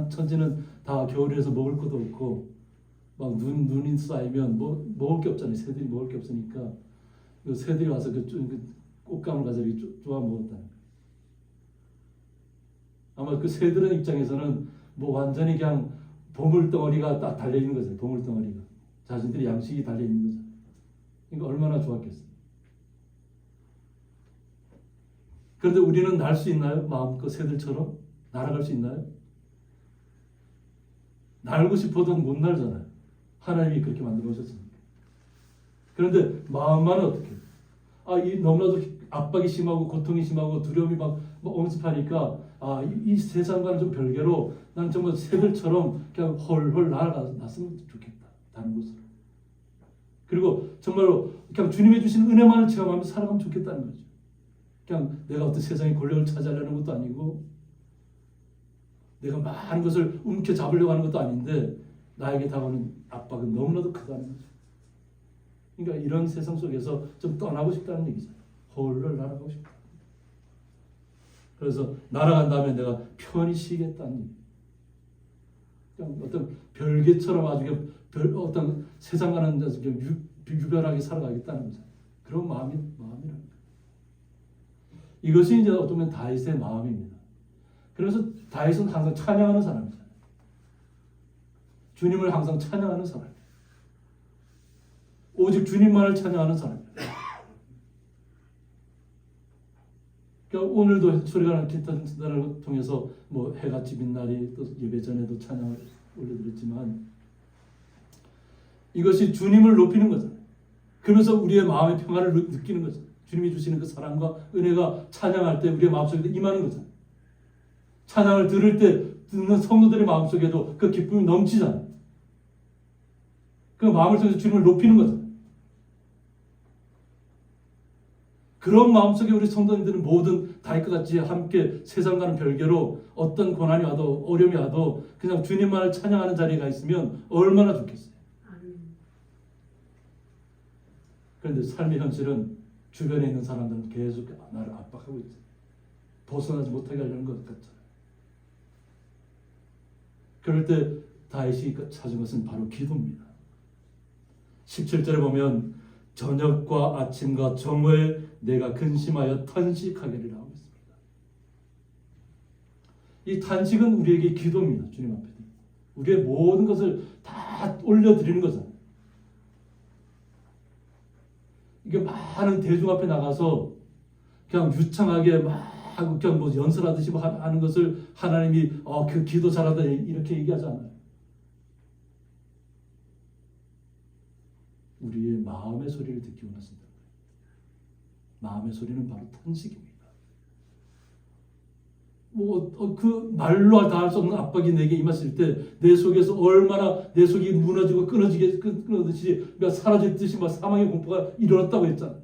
천지는 다 겨울에서 먹을 것도 없고 막 눈이 쌓이면 뭐 먹을 게 없잖아요. 새들이 먹을 게 없으니까 그 새들이 와서 그 꽃감을 가서 이렇게 쪼아 먹었다. 아마 그 새들의 입장에서는 뭐 완전히 그냥 보물 덩어리가 딱 달려 있는 거죠. 보물 덩어리가 자신들이 양식이 달려 있는 거죠. 그러니까 얼마나 좋았겠어요. 그런데 우리는 날 수 있나요? 마음껏 새들처럼 날아갈 수 있나요? 날고 싶어도 못 날잖아요. 하나님이 그렇게 만들어 오셨으니까. 그런데 마음만은 어떻게? 이 너무나도 압박이 심하고 고통이 심하고 두려움이 막 엄습하니까 이 세상과는 좀 별개로 난 정말 새들처럼 그냥 헐헐 날아갔으면 좋겠다. 다른 곳으로. 그리고 정말로 그냥 주님이 주신 은혜만을 체험하면서 살아가면 좋겠다는 거죠. 그냥 내가 어떤 세상의 권력을 차지하려는 것도 아니고 내가 많은 것을 움켜잡으려고 하는 것도 아닌데 나에게 다가오는 압박은 너무나도 크다는 거죠. 그러니까 이런 세상 속에서 좀 떠나고 싶다는 얘기잖아요. 홀로 날아가고 싶다. 그래서 날아간다면 내가 편히 쉬겠다는 얘기. 그냥 어떤 별개처럼 아주 어떤 세상과는 유별하게 살아가겠다는 거잖아요. 그런 마음이라는 거예요. 이것이 이제 어쩌면 다윗의 마음입니다. 그래서 다윗은 항상 찬양하는 사람이잖아요. 주님을 항상 찬양하는 사람. 오직 주님만을 찬양하는 사람이에요. 그러니까 오늘도 소리가 기타를 통해서 뭐 해같이 빛나리 또 예배 전에도 찬양을 올려드렸지만 이것이 주님을 높이는 거잖아요. 그러면서 우리의 마음의 평화를 느끼는 거죠. 주님이 주시는 그 사랑과 은혜가 찬양할 때 우리의 마음속에 임하는 거잖아요. 찬양을 들을 때 듣는 성도들의 마음속에도 그 기쁨이 넘치잖아요. 그 마음을 통해서 주님을 높이는 거잖아요. 그런 마음속에 우리 성도님들은 모든 다윗과 같이 함께 세상과는 별개로 어떤 고난이 와도 어려움이 와도 그냥 주님만을 찬양하는 자리가 있으면 얼마나 좋겠어요. 그런데 삶의 현실은 주변에 있는 사람들은 계속 나를 압박하고 있어요. 벗어나지 못하게 하려는 것 같잖아요. 그럴 때 다윗이 찾은 것은 바로 기도입니다. 17절에 보면 저녁과 아침과 정오에 내가 근심하여 탄식하기를 하고 있습니다. 이 탄식은 우리에게 기도입니다. 주님 앞에 우리의 모든 것을 다 올려드리는 거잖아요. 이게 많은 대중 앞에 나가서 그냥 유창하게 막 그냥 뭐 연설하듯이 하는 것을 하나님이 그 기도 잘한다 이렇게 얘기하지 않아요. 우리의 마음의 소리를 듣기 원하신다. 마음의 소리는 바로 탄식입니다. 그 말로 다 할 수 없는 압박이 내게 임했을 때 내 속에서 얼마나 내 속이 무너지고 끊어지듯이 사라지듯이 막 사망의 공포가 일어났다고 했잖아요.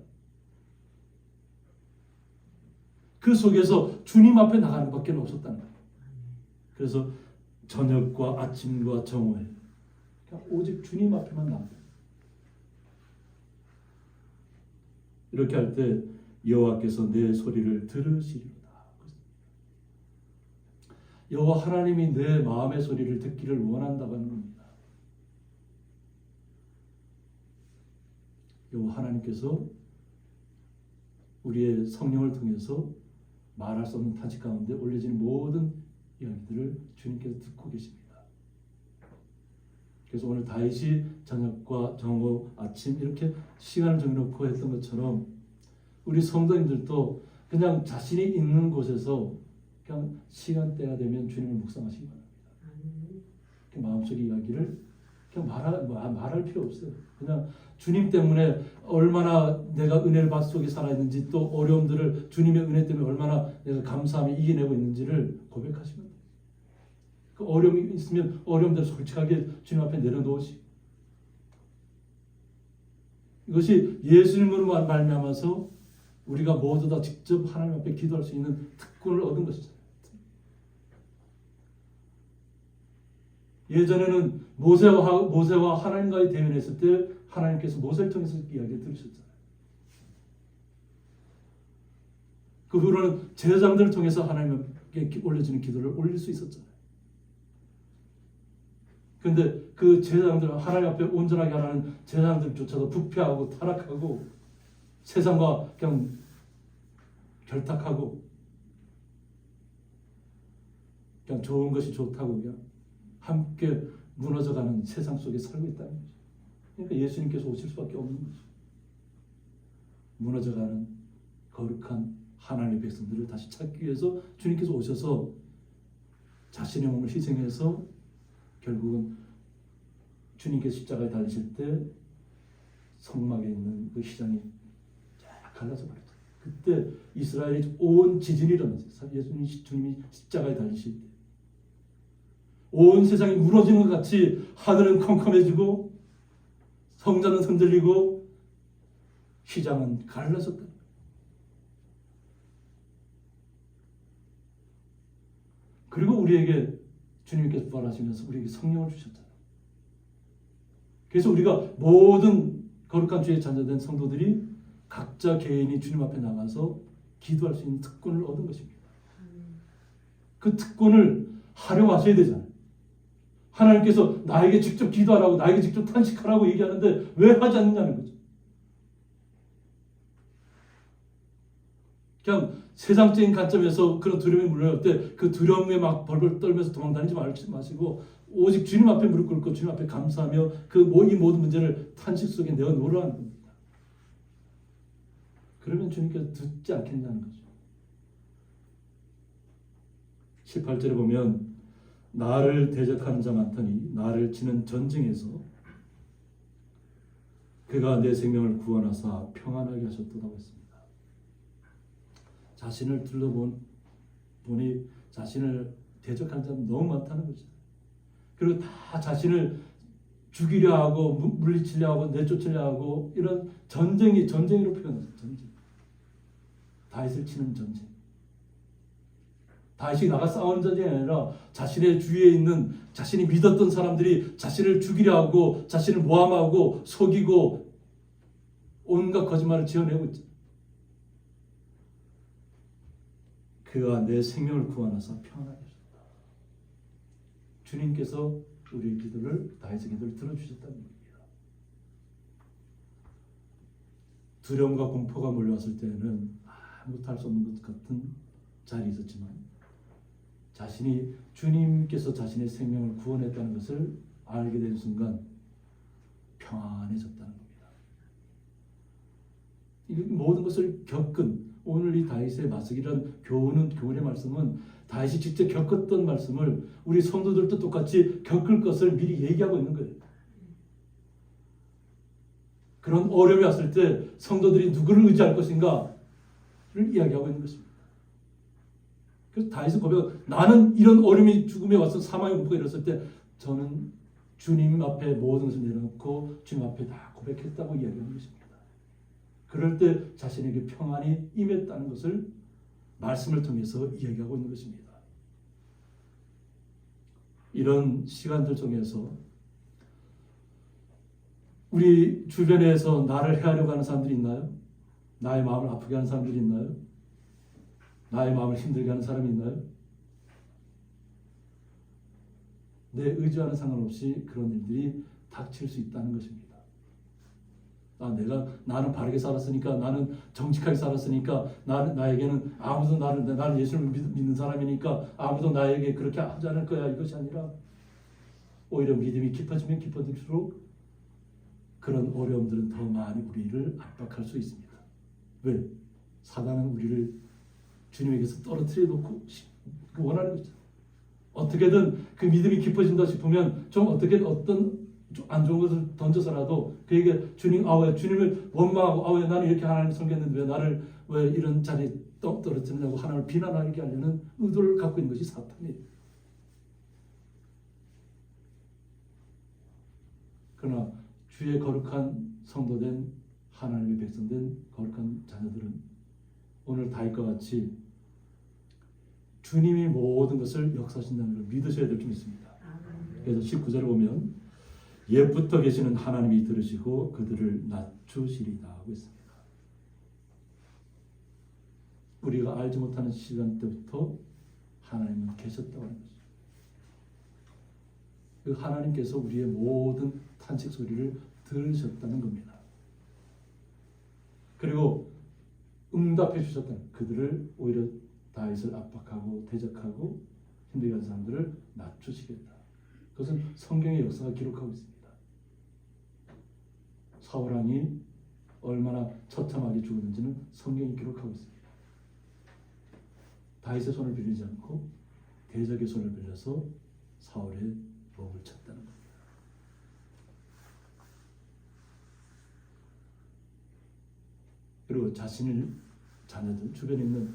그 속에서 주님 앞에 나가는 밖에 없었다는 거예요. 그래서 저녁과 아침과 정오에 그냥 오직 주님 앞에만 나가요. 이렇게 할 때 여호와께서 내 소리를 들으시리로다. 여호와 하나님이 내 마음의 소리를 듣기를 원한다고 하는 겁니다. 여호와 하나님께서 우리의 성령을 통해서 말할 수 없는 탄식 가운데 올려지는 모든 이야기들을 주님께서 듣고 계십니다. 그래서 오늘 다윗이 저녁과 정오, 아침 이렇게 시간을 정해놓고 했던 것처럼 우리 성도님들도 그냥 자신이 있는 곳에서 그냥 시간대가 되면 주님을 묵상하시기 바랍니다. 마음속 이야기를 그냥 말할 필요 없어요. 그냥 주님 때문에 얼마나 내가 은혜를 받 속에 살아있는지, 또 어려움들을 주님의 은혜 때문에 얼마나 내가 감사하며 이겨내고 있는지를 고백하시면 돼요. 그 어려움이 있으면 어려움대로 솔직하게 주님 앞에 내려놓으시고, 이것이 예수님으로 말미암아서 우리가 모두 다 직접 하나님 앞에 기도할 수 있는 특권을 얻은 것이잖아요. 예전에는 모세와 하나님과의 대면했을 때 하나님께서 모세를 통해서 이야기를 들으셨잖아요. 그 후로는 제사장들을 통해서 하나님께 올려지는 기도를 올릴 수 있었잖아요. 그런데 그 제사장들, 하나님 앞에 온전하게 하라는 제사장들조차도 부패하고 타락하고 세상과 그냥 결탁하고 그냥 좋은 것이 좋다고 그냥 함께 무너져가는 세상 속에 살고 있다는 거죠. 그러니까 예수님께서 오실 수밖에 없는 거죠. 무너져가는 거룩한 하나님의 백성들을 다시 찾기 위해서 주님께서 오셔서 자신의 몸을 희생해서 결국은 주님께서 십자가에 달리실 때 성막에 있는 그 휘장이 쫙 갈라져 버렸죠. 그때 이스라엘이 온 지진이 일어났어요. 주님이 십자가에 달리실 때 온 세상이 무너지는 것 같이 하늘은 컴컴해지고 성전은 흔들리고 휘장은 갈라졌다. 그리고 우리에게 주님께서 부활하시면서 우리에게 성령을 주셨잖아요. 그래서 우리가 모든 거룩한 주의 자녀된 성도들이 각자 개인이 주님 앞에 나가서 기도할 수 있는 특권을 얻은 것입니다. 그 특권을 활용하셔야 되잖아요. 하나님께서 나에게 직접 기도하라고, 나에게 직접 탄식하라고 얘기하는데 왜 하지 않느냐는 거죠. 그냥 세상적인 관점에서 그런 두려움이 물려올 때 그 두려움에 막 벌벌 떨면서 도망다니지 마시고 오직 주님 앞에 무릎 꿇고 주님 앞에 감사하며 이 모든 문제를 탄식 속에 내어놓으라는 겁니다. 그러면 주님께서 듣지 않겠냐는 거죠. 18절에 보면 나를 대적하는 자 많더니 나를 치는 전쟁에서 그가 내 생명을 구원하사 평안하게 하셨도다고 했습니다. 자신을 둘러보니 자신을 대적하는 자는 너무 많다는 거죠. 그리고 다 자신을 죽이려 하고 물리치려 하고 내쫓으려 하고 이런 전쟁으로 표현했어요. 전쟁. 다윗을 치는 전쟁. 다윗이 나가 싸우는 전쟁이 아니라 자신의 주위에 있는 자신이 믿었던 사람들이 자신을 죽이려 하고 자신을 모함하고 속이고 온갖 거짓말을 지어내고 있죠. 그가 내 생명을 구원하사 평안하게 하셨다. 주님께서 우리의 기도를, 다윗의 기도를 들어주셨다는 겁니다. 두려움과 공포가 몰려왔을 때는 아무것도 할 수 없는 것 같은 자리에 있었지만 주님께서 자신의 생명을 구원했다는 것을 알게 된 순간 평안해졌다는 겁니다. 이 모든 것을 겪은 오늘 이 다윗의 마스기란 교훈의 말씀은 다윗이 직접 겪었던 말씀을 우리 성도들도 똑같이 겪을 것을 미리 얘기하고 있는 거예요. 그런 어려움이 왔을 때 성도들이 누구를 의지할 것인가를 이야기하고 있는 것입니다. 그래서 다윗은 고백, 나는 이런 어려움이 죽음에 와서 사망의 공포가 일었을 때 저는 주님 앞에 모든 것을 내려놓고 주님 앞에 다 고백했다고 이야기하는 것입니다. 그럴 때 자신에게 평안이 임했다는 것을 말씀을 통해서 이야기하고 있는 것입니다. 이런 시간들 중에서 우리 주변에서 나를 해하려고 하는 사람들이 있나요? 나의 마음을 아프게 하는 사람들이 있나요? 나의 마음을 힘들게 하는 사람이 있나요? 내 의지와는 상관없이 그런 일들이 닥칠 수 있다는 것입니다. 나는 바르게 살았으니까, 나는 정직하게 살았으니까, 나에게는 아무도 나는 예수를 믿는 사람이니까 아무도 나에게 그렇게 하지 않을 거야. 이것이 아니라 오히려 믿음이 깊어지면 깊어질수록 그런 어려움들은 더 많이 우리를 압박할 수 있습니다. 왜? 사단은 우리를 주님에게서 떨어뜨려 놓고 원하는 거죠. 어떻게든 그 믿음이 깊어진다 싶으면 좀 어떻게든 어떤 안 좋은 것을 던져서라도 그에게 주님을 원망하고 왜 나는 이렇게 하나님을 섬겼는데 왜 나를 왜 이런 자리에 떨어뜨리냐고 하나님을 비난하게 하려는 의도를 갖고 있는 것이 사탄이에요. 그러나 주의 거룩한 성도된 하나님의 백성된 거룩한 자녀들은 오늘 다윗과 같이 주님이 모든 것을 역사하신다는 걸 믿으셔야 될 줄 믿습니다. 그래서 19절을 보면 옛부터 계시는 하나님이 들으시고 그들을 낮추시리다 하고 있습니다. 우리가 알지 못하는 시간 때부터 하나님은 계셨다고 하는 것이죠. 그 하나님께서 우리의 모든 탄식 소리를 들으셨다는 겁니다. 그리고 응답해 주셨다는 그들을 오히려 다윗을 압박하고 대적하고 힘들게 하는 사람들을 낮추시겠다. 그것은 성경의 역사가 기록하고 있습니다. 사울 왕이 얼마나 처참하게 죽었는지는 성경이 기록하고 있습니다. 다윗의 손을 빌리지 않고 대적의 손을 빌려서 사울의 목을 쳤다는 겁니다. 그리고 자신을 자녀들 주변에 있는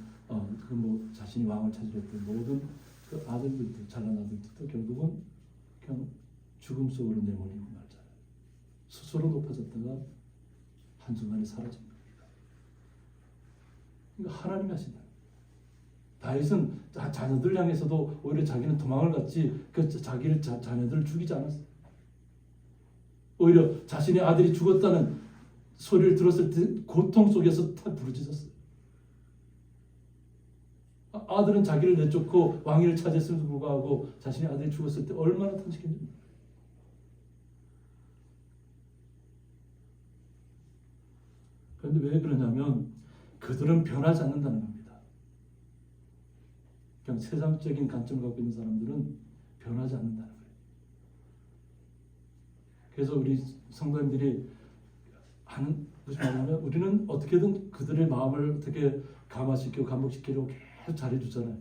자신이 왕을 차지했던 모든 그 아들들도 잘난 아들들도 결국은 그냥 죽음 속으로 내몰리고 말잖아요. 스스로 높아졌다가 한순간에 사라진 겁니다. 그러니까 하나님이 하신다. 다윗은 자녀들 향해서도 오히려 자기는 도망을 갔지 자기를 자녀들을 죽이지 않았어요. 오히려 자신의 아들이 죽었다는 소리를 들었을 때 고통 속에서 다 부르짖었어요. 아들은 자기를 내쫓고 왕위를 차지했음에도 불구하고 자신의 아들이 죽었을 때 얼마나 탄식했는지. 그런데 왜 그러냐면 그들은 변하지 않는다는 겁니다. 그냥 세상적인 관점을 갖고 있는 사람들은 변하지 않는다는 거예요. 그래서 우리 성도님들이 하는 것이 뭐냐면 우리는 어떻게든 그들의 마음을 어떻게 감화시키고 감복시키려고 계속 잘해주잖아요.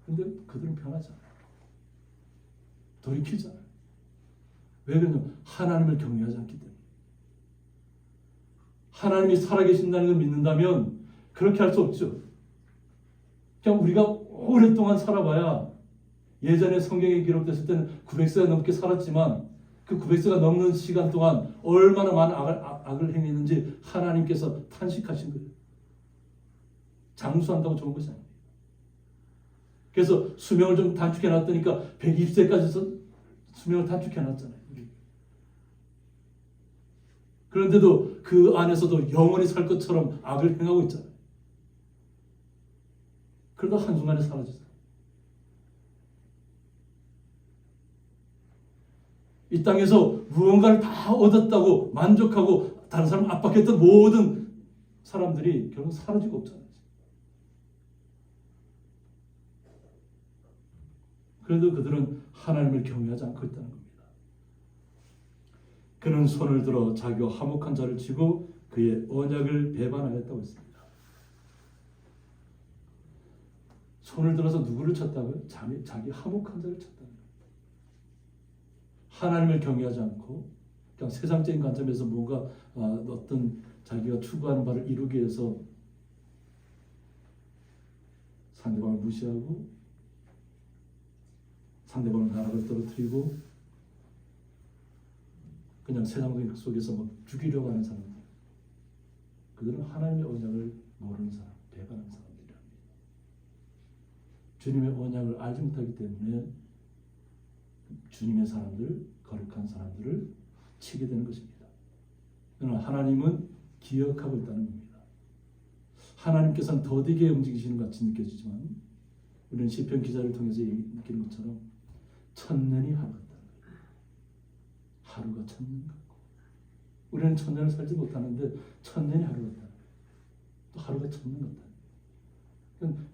그런데 그들은 변하지 않아요. 돌이키잖아요. 왜 그러냐면 하나님을 경외하지 않기 때문에. 하나님이 살아계신다는 걸 믿는다면 그렇게 할 수 없죠. 그냥 우리가 오랫동안 살아봐야 예전에 성경에 기록됐을 때는 900세가 넘게 살았지만 그 900세가 넘는 시간 동안 얼마나 많은 악을 행했는지 하나님께서 탄식하신 거예요. 장수한다고 좋은 것이 아닙니다. 그래서 수명을 좀 단축해 놨다니까 120세까지 수명을 단축해 놨잖아요. 그런데도 그 안에서도 영원히 살 것처럼 악을 행하고 있잖아요. 그러다 한순간에 사라지잖아요. 이 땅에서 무언가를 다 얻었다고 만족하고 다른 사람 압박했던 모든 사람들이 결국 사라지고 없잖아요. 그래도 그들은 하나님을 경외하지 않고 있다는 겁니다. 그는 손을 들어 자기와 화목한 자를 치고 그의 언약을 배반하였다고 했습니다. 손을 들어서 누구를 쳤다고요? 자기 화목한 자를 쳤다는 겁니다. 하나님을 경외하지 않고 그냥 세상적인 관점에서 뭔가 어떤 자기가 추구하는 바를 이루기 위해서 상대방을 무시하고 상대방의 나라를 떨어뜨리고 그냥 세상 속에서 막 죽이려고 하는 사람들, 그들은 하나님의 언약을 모르는 사람, 배반하는 사람들이랍니다. 주님의 언약을 알지 못하기 때문에 주님의 사람들, 거룩한 사람들을 치게 되는 것입니다. 그러나 하나님은 기억하고 있다는 겁니다. 하나님께서는 더디게 움직이시는 것 같이 느껴지지만 우리는 시편 기자를 통해서 느끼는 것처럼 천년이 하루 같다는 거예요. 하루가 천년 같고 우리는 천년을 살지 못하는데 천년이 하루 같다는 거예요. 또 하루가 천년 같다는 거예요.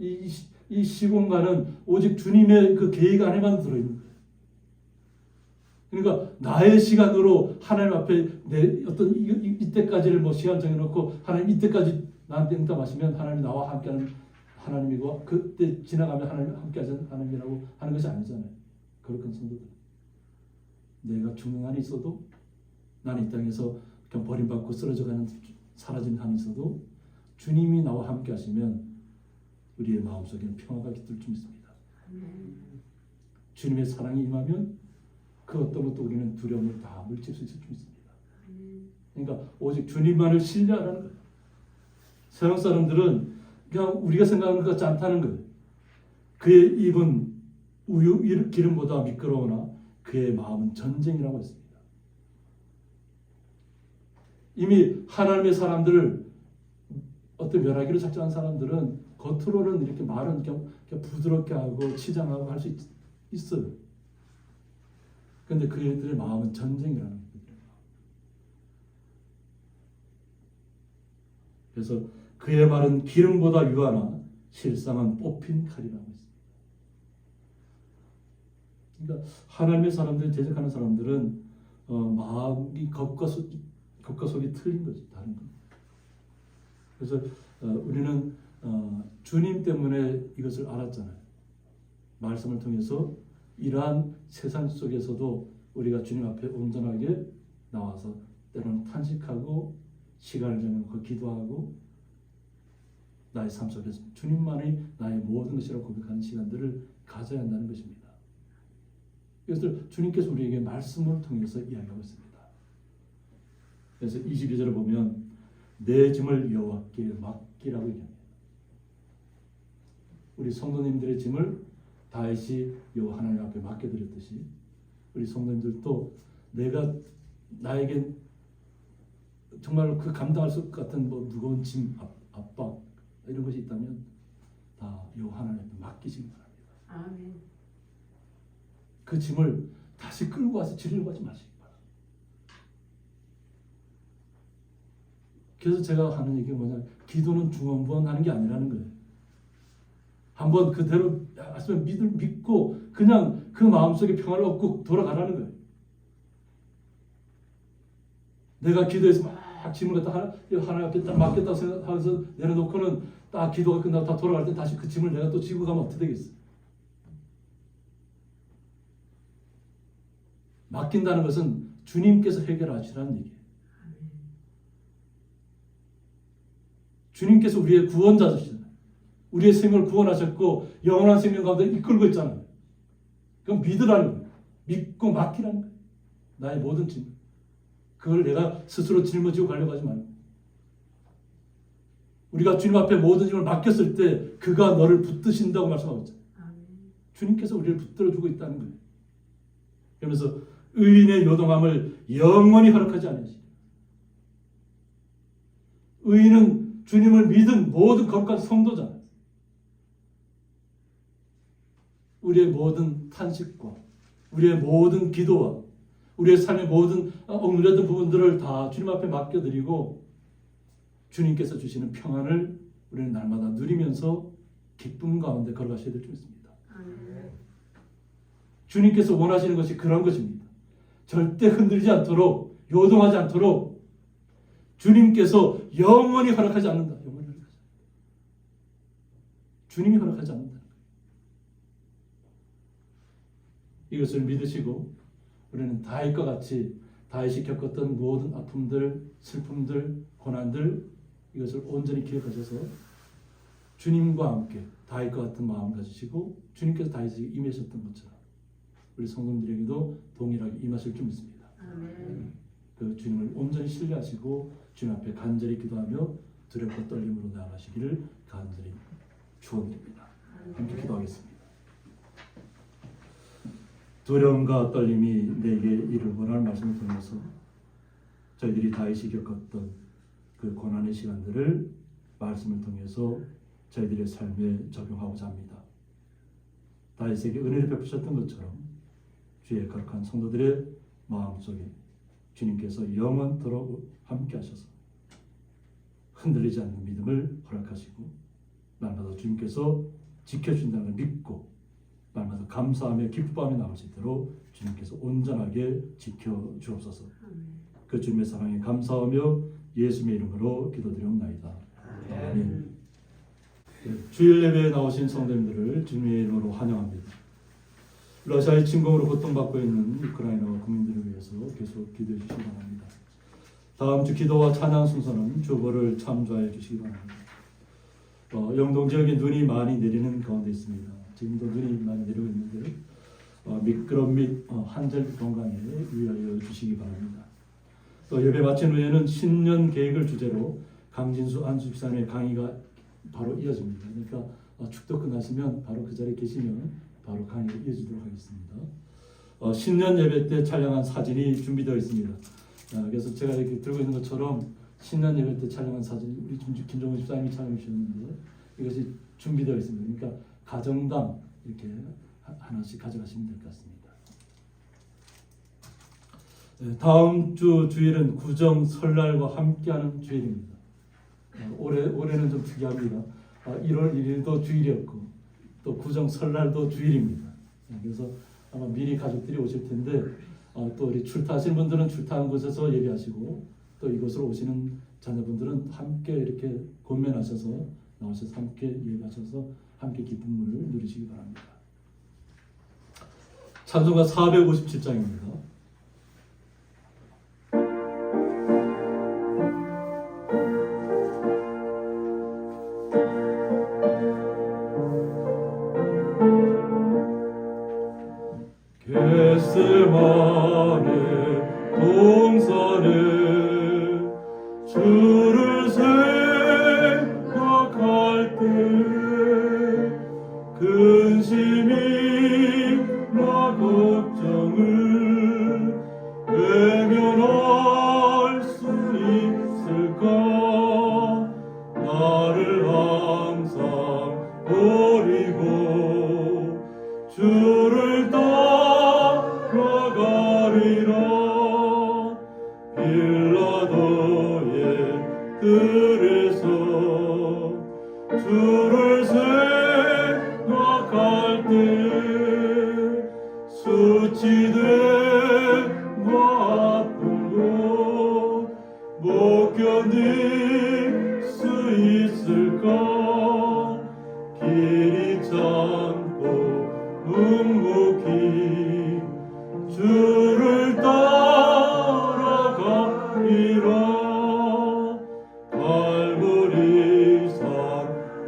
이 시공간은 오직 주님의 그 계획 안에만 들어있는 거예요. 그러니까 나의 시간으로 하나님 앞에 내 어떤 이때까지를 뭐 시간 정해놓고 하나님 이때까지 나한테 응답하시면 하나님 나와 함께하는 하나님이고 그때 지나가면 하나님 함께하는 하나님이라고 하는 것이 아니잖아요. 거룩한 성도들. 내가 죽는 한이 있어도 나는 이 땅에서 그냥 버림받고 쓰러져가는 사라진 한이 있어도 주님이 나와 함께하시면 우리의 마음속에는 평화가 깃들 줄 믿습니다. 주님의 사랑이 임하면 그 어떤 것도 우리는 두려움을 다 물칠 수 있을 줄 믿습니다. 그러니까 오직 주님만을 신뢰하라는 거예요. 세상 사람들은 그냥 우리가 생각하는 것 같지 않다는 거예요. 그의 입은 우유 기름보다 미끄러우나 그의 마음은 전쟁이라고 했습니다. 이미 하나님의 사람들을 어떤 멸하기로 작정한 사람들은 겉으로는 이렇게 말은 이렇게 부드럽게 하고 치장하고 할 수 있어요. 그런데 그들의 마음은 전쟁이라는 거예요. 그래서 그의 말은 기름보다 유하나 실상은 뽑힌 칼이라고 했습니다. 그러니까 하나님의 사람들, 대적하는 사람들은 마음이 겉과 속이 틀린 거죠. 다른 거. 그래서 우리는 주님 때문에 이것을 알았잖아요. 말씀을 통해서 이러한 세상 속에서도 우리가 주님 앞에 온전하게 나와서 때로는 탄식하고 시간을 정해놓고 기도하고 나의 삶 속에서 주님만이 나의 모든 것이라고 고백하는 시간들을 가져야 한다는 것입니다. 이것을 주님께서 우리에게 말씀을 통해서 이야기하고 있습니다. 그래서 22절을 보면 내 짐을 여호와께 맡기라고 얘기합니다. 우리 성도님들의 짐을 다윗이 여호와 하나님 앞에 맡겨드렸듯이 우리 성도님들도 내가 나에게 정말 그 감당할 수 같은 뭐 무거운 짐, 압박 이런 것이 있다면 다 여호와 하나님 앞에 맡기시기 바랍니다. 아멘. 그 짐을 다시 끌고 와서 지르려고 하지 마시기 바랍니다. 그래서 제가 하는 얘기가 뭐냐, 기도는 중원부원 하는 게 아니라는 거예요. 한번 그대로 말씀을 믿고 그냥 그 마음속에 평화를 얻고 돌아가라는 거예요. 내가 기도해서 막 짐을 갖다 하나님 앞에 딱 맡겼다고 생각하면서 내려놓고는 딱 기도가 끝나고 다 돌아갈 때 다시 그 짐을 내가 또 지고 가면 어떻게 되겠어요? 맡긴다는 것은 주님께서 해결하시라는 얘기예요. 주님께서 우리의 구원자시잖아요. 우리의 생명을 구원하셨고 영원한 생명 가운데 이끌고 있잖아요. 그럼 믿으라는 거예요. 믿고 맡기라는 거예요. 나의 모든 짐. 그걸 내가 스스로 짊어지고 가려고 하지 말고. 우리가 주님 앞에 모든 짐을 맡겼을 때 그가 너를 붙드신다고 말씀하고 있잖아요. 주님께서 우리를 붙들어주고 있다는 거예요. 그러면서 의인의 요동함을 영원히 허락하지 않으시죠. 의인은 주님을 믿은 모든 거룩한 성도잖아요. 우리의 모든 탄식과 우리의 모든 기도와 우리의 삶의 모든 억눌렸던 부분들을 다 주님 앞에 맡겨드리고 주님께서 주시는 평안을 우리는 날마다 누리면서 기쁨 가운데 걸어가셔야 될 줄 믿습니다. 주님께서 원하시는 것이 그런 것입니다. 절대 흔들리지 않도록 요동하지 않도록 주님께서 영원히 허락하지 않는다. 영원히 허락하지 않는다. 주님이 허락하지 않는다. 이것을 믿으시고 우리는 다윗과 같이 다윗이 겪었던 모든 아픔들, 슬픔들, 고난들 이것을 온전히 기억하셔서 주님과 함께 다윗과 같은 마음을 가지시고 주님께서 다윗에게 임하셨던 것처럼 우리 성도님들에게도 동일하게 임하실 줄 믿습니다. 아멘. 그 주님을 온전히 신뢰하시고 주님 앞에 간절히 기도하며 두렵고 떨림으로 나아가시기를 간절히 축원드립니다. 함께 기도하겠습니다. 두려움과 떨림이 내게 이르고라는 말씀을 통해서 저희들이 다윗이 겪었던 그 고난의 시간들을 말씀을 통해서 저희들의 삶에 적용하고자 합니다. 다윗에게 은혜를 베푸셨던 것처럼 주의 거룩한 성도들의 마음속에 주님께서 영원토록 함께 하셔서 흔들리지 않는 믿음을 허락하시고 날마다 주님께서 지켜준다는 걸 믿고 말마다 감사하며 기쁨하며 나올 수 있도록 주님께서 온전하게 지켜 주옵소서. 그 주님의 사랑에 감사하며 예수님의 이름으로 기도드리옵나이다. 아멘. 주일 예배에 나오신 성도님들을 주님의 이름으로 환영합니다. 러시아의 침공으로 고통받고 있는 우크라이나 국민들을 위해서 계속 기도해 주시기 바랍니다. 다음 주 기도와 찬양 순서는 주보를 참조해 주시기 바랍니다. 영동 지역에 눈이 많이 내리는 가운데 있습니다. 지금도 눈이 많이 내리고 있는데 미끄럼 및 한절 동간에 유의하여 주시기 바랍니다. 또 예배 마친 후에는 신년 계획을 주제로 강진수 안수집사님의 강의가 바로 이어집니다. 그러니까 축도 끝나시면 바로 그 자리에 계시면 바로 강의가 이어지도록 하겠습니다. 신년 예배 때 촬영한 사진이 준비되어 있습니다. 그래서 제가 이렇게 들고 있는 것처럼 신년 예배 때 촬영한 사진 우리 김종훈 집사님이 촬영해 주셨는데 이것이 준비되어 있습니다. 그러니까 가정당 이렇게 하나씩 가져가시면 될 것 같습니다. 다음 주 주일은 구정 설날과 함께하는 주일입니다. 올해는 좀 특이합니다. 1월 1일도 주일이었고 또 구정 설날도 주일입니다. 그래서 아마 미리 가족들이 오실 텐데 또 우리 출타하시는 분들은 출타한 곳에서 예배하시고 또 이곳으로 오시는 자녀분들은 함께 이렇게 권면하셔서 나오셔서 함께 예배하셔서 함께 기쁨을 누리시기 바랍니다. 찬송가 457장입니다. 겟세마네 동산에 주를 생각할 때 근심이 나 걱정을 외면할 수 있을까 나를 항상 버리고 주를 따라가리라 빌라도의 들에서 주를 생각할 때 수치되고 아픈 곳 못 견딜 수 있을까 길이 참고 묵묵히 주를 따라가리라 갈보리산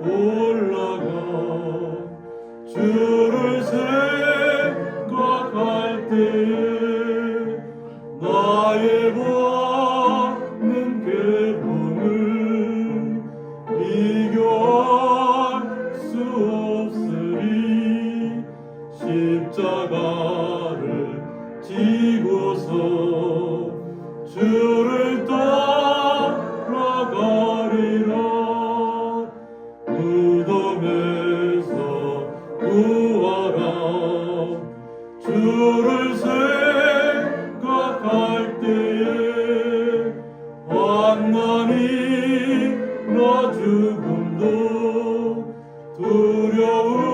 올라가 주를 생각할 때 나의 받는 괴로움을 비교할 수 없으리 십자가를 지고서 주를 따라가리라 무덤에서 구하라 주를 생각할 때에 환난이 나 죽음도 두려울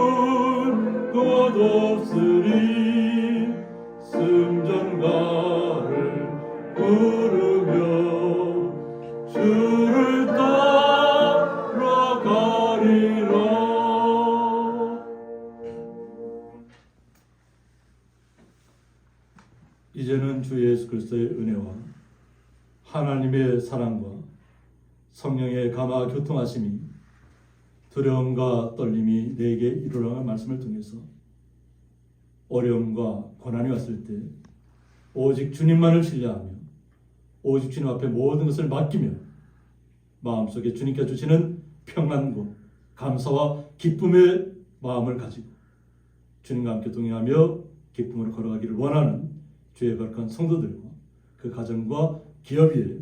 것 없으리 승전가를 부르며 주를 따라가리라. 이제는 주 예수 그리스도의 은혜와 하나님의 사랑과 성령의 감화 교통하심이 두려움과 떨림이 내게 이르라는 말씀을 통해서 어려움과 고난이 왔을 때 오직 주님만을 신뢰하며 오직 주님 앞에 모든 것을 맡기며 마음속에 주님께 주시는 평안과 감사와 기쁨의 마음을 가지고 주님과 함께 동행하며 기쁨으로 걸어가기를 원하는 주의 거룩한 성도들과 그 가정과 기업 위에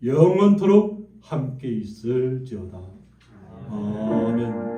영원토록 함께 있을지어다. 아멘.